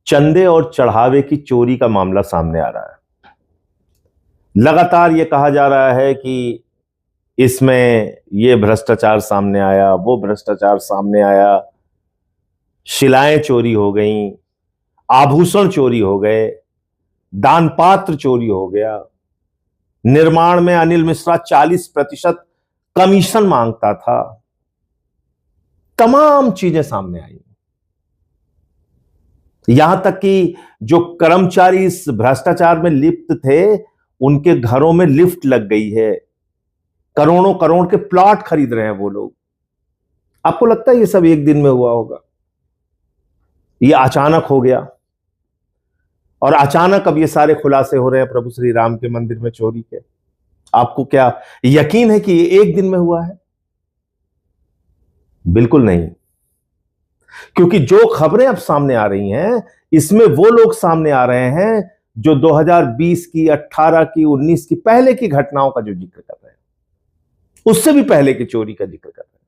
चंदे और चढ़ावे की चोरी का मामला सामने आ रहा है। लगातार यह कहा जा रहा है कि इसमें यह भ्रष्टाचार सामने आया, वो भ्रष्टाचार सामने आया, शिलाएं चोरी हो गईं, आभूषण चोरी हो गए, दान पात्र चोरी हो गया, निर्माण में अनिल मिश्रा 40% कमीशन मांगता था। तमाम चीजें सामने आई। यहां तक कि जो कर्मचारी इस भ्रष्टाचार में लिप्त थे, उनके घरों में लिफ्ट लग गई है। करोड़ों करोड़ के प्लॉट खरीद रहे हैं वो लोग। आपको लगता है ये सब एक दिन में हुआ होगा? ये अचानक हो गया और अचानक अब ये सारे खुलासे हो रहे हैं प्रभु श्री राम के मंदिर में चोरी के। आपको क्या यकीन है कि ये एक दिन में हुआ है? बिल्कुल नहीं, क्योंकि जो खबरें अब सामने आ रही हैं, इसमें वो लोग सामने आ रहे हैं जो 2020 की, 18 की, 19 की पहले की घटनाओं का जो जिक्र कर रहे हैं, उससे भी पहले की चोरी का जिक्र कर रहे हैं।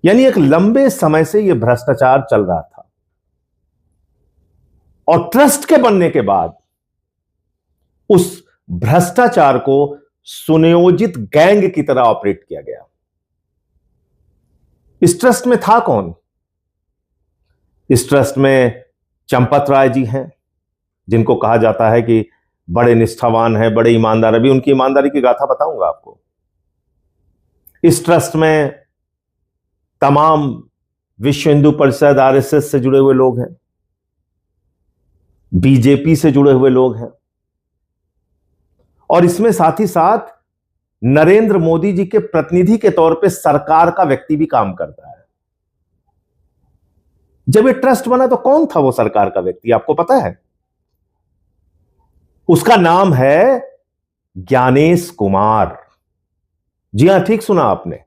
यानी एक लंबे समय से यह भ्रष्टाचार चल रहा था और ट्रस्ट के बनने के बाद उस भ्रष्टाचार को सुनियोजित गैंग की तरह ऑपरेट किया गया। इस ट्रस्ट में था कौन? इस ट्रस्ट में चंपत राय जी हैं, जिनको कहा जाता है कि बड़े निष्ठावान हैं, बड़े ईमानदार। अभी उनकी ईमानदारी की गाथा बताऊंगा आपको। इस ट्रस्ट में तमाम विश्व हिंदू परिषद, आरएसएस से जुड़े हुए लोग हैं, बीजेपी से जुड़े हुए लोग हैं, और इसमें साथ ही साथ नरेंद्र मोदी जी के प्रतिनिधि के तौर पे सरकार का व्यक्ति भी काम करता है। जब ये ट्रस्ट बना तो कौन था वो सरकार का व्यक्ति, आपको पता है? उसका नाम है ज्ञानेश कुमार। जी हां, ठीक सुना आपने।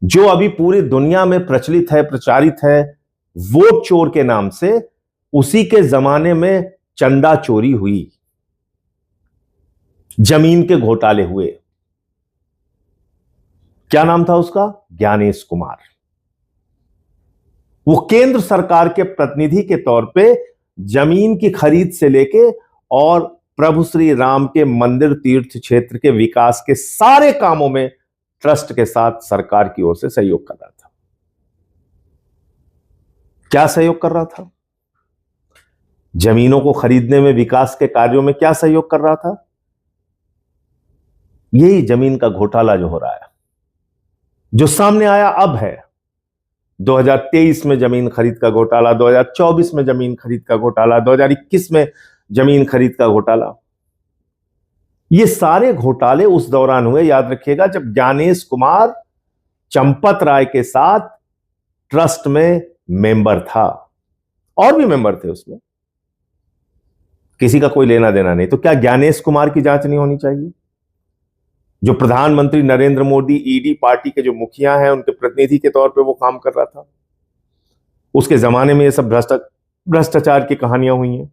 जो अभी पूरी दुनिया में प्रचलित है, प्रचारित है, वोट चोर के नाम से, उसी के जमाने में चंदा चोरी हुई, जमीन के घोटाले हुए। क्या नाम था उसका? ज्ञानेश कुमार। वो केंद्र सरकार के प्रतिनिधि के तौर पे जमीन की खरीद से लेके और प्रभु श्री राम के मंदिर तीर्थ क्षेत्र के विकास के सारे कामों में ट्रस्ट के साथ सरकार की ओर से सहयोग कर रहा था। क्या सहयोग कर रहा था? जमीनों को खरीदने में, विकास के कार्यों में क्या सहयोग कर रहा था? यही जमीन का घोटाला जो हो रहा है, जो सामने आया अब है। 2023 में जमीन खरीद का घोटाला, 2024 में जमीन खरीद का घोटाला, 2021 में जमीन खरीद का घोटाला। ये सारे घोटाले उस दौरान हुए, याद रखिएगा, जब ज्ञानेश कुमार चंपत राय के साथ ट्रस्ट में मेंबर था। और भी मेंबर थे उसमें, किसी का कोई लेना देना नहीं। तो क्या ज्ञानेश कुमार की जांच नहीं होनी चाहिए? जो प्रधानमंत्री नरेंद्र मोदी, ईडी पार्टी के जो मुखिया हैं, उनके प्रतिनिधि के तौर पे वो काम कर रहा था। उसके जमाने में ये सब भ्रष्टाचार की कहानियां हुई हैं।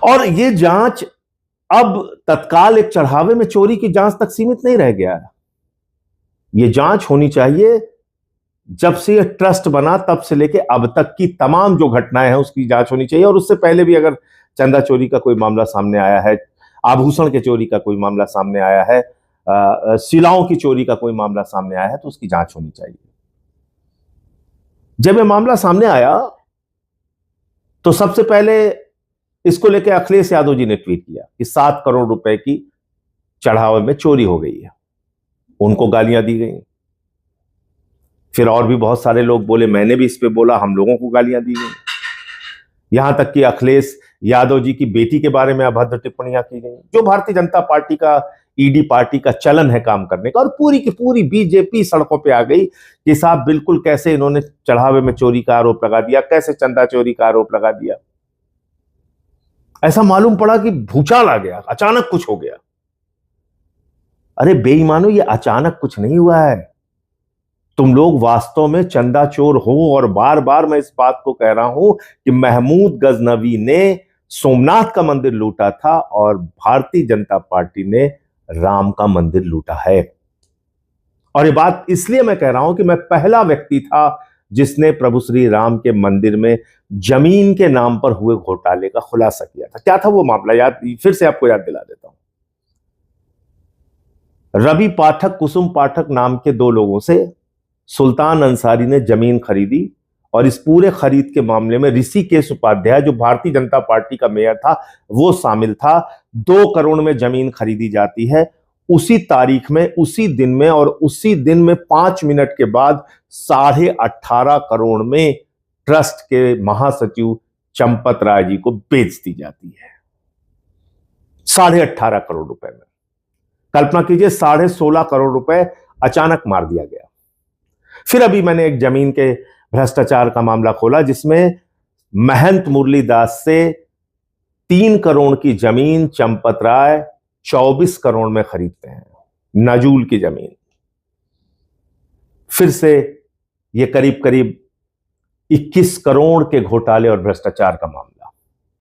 और ये जांच अब तत्काल एक चढ़ावे में चोरी की जांच तक सीमित नहीं रह गया है। ये जांच होनी चाहिए, जब से ये ट्रस्ट बना तब से लेके अब तक की तमाम जो घटनाएं हैं उसकी जांच होनी चाहिए। और उससे पहले भी अगर चंदा चोरी का कोई मामला सामने आया है, आभूषण के चोरी का कोई मामला सामने आया है, शिलाओं की चोरी का कोई मामला सामने आया है, तो उसकी जांच होनी चाहिए। जब यह मामला सामने आया तो सबसे पहले इसको लेकर अखिलेश यादव जी ने ट्वीट किया कि 7 करोड़ रुपए की चढ़ावे में चोरी हो गई है। उनको गालियां दी गई। फिर और भी बहुत सारे लोग बोले, मैंने भी इस पे बोला, हम लोगों को गालियां दी गई। यहां तक कि अखिलेश यादव जी की बेटी के बारे में अभद्र टिप्पणियां की गई, जो भारतीय जनता पार्टी का, ईडी पार्टी का चलन है काम करने का। और पूरी की पूरी बीजेपी सड़कों पे आ गई कि साहब बिल्कुल कैसे इन्होंने चढ़ावे में चोरी का आरोप लगा दिया, कैसे चंदा चोरी का आरोप लगा दिया। ऐसा मालूम पड़ा कि भूचाल आ गया, अचानक कुछ हो गया। अरे बेईमानो, ये अचानक कुछ नहीं हुआ है। तुम लोग वास्तव में चंदा चोर हो। और बार बार मैं इस बात को कह रहा हूं कि महमूद गजनवी ने सोमनाथ का मंदिर लूटा था और भारतीय जनता पार्टी ने राम का मंदिर लूटा है। और ये बात इसलिए मैं कह रहा हूं कि मैं पहला व्यक्ति था जिसने प्रभु श्री राम के मंदिर में जमीन के नाम पर हुए घोटाले का खुलासा किया था। क्या था वो मामला, याद फिर से आपको याद दिला देता हूं। रवि पाठक, कुसुम पाठक नाम के दो लोगों से सुल्तान अंसारी ने जमीन खरीदी और इस पूरे खरीद के मामले में ऋषिकेश उपाध्याय, जो भारतीय जनता पार्टी का मेयर था, वो शामिल था। 2 करोड़ में जमीन खरीदी जाती है। उसी तारीख में, उसी दिन में और उसी दिन में 5 मिनट के बाद 18.5 करोड़ में ट्रस्ट के महासचिव चंपत राय जी को बेच दी जाती है। 18.5 करोड़ रुपए में। कल्पना कीजिए, 16.5 करोड़ रुपए अचानक मार दिया गया। फिर अभी मैंने एक जमीन के भ्रष्टाचार का मामला खोला जिसमें महंत मुरलीदास से 3 करोड़ की जमीन चंपत राय 24 करोड़ में खरीदते हैं, नजूल की जमीन। फिर से यह करीब करीब 21 करोड़ के घोटाले और भ्रष्टाचार का मामला।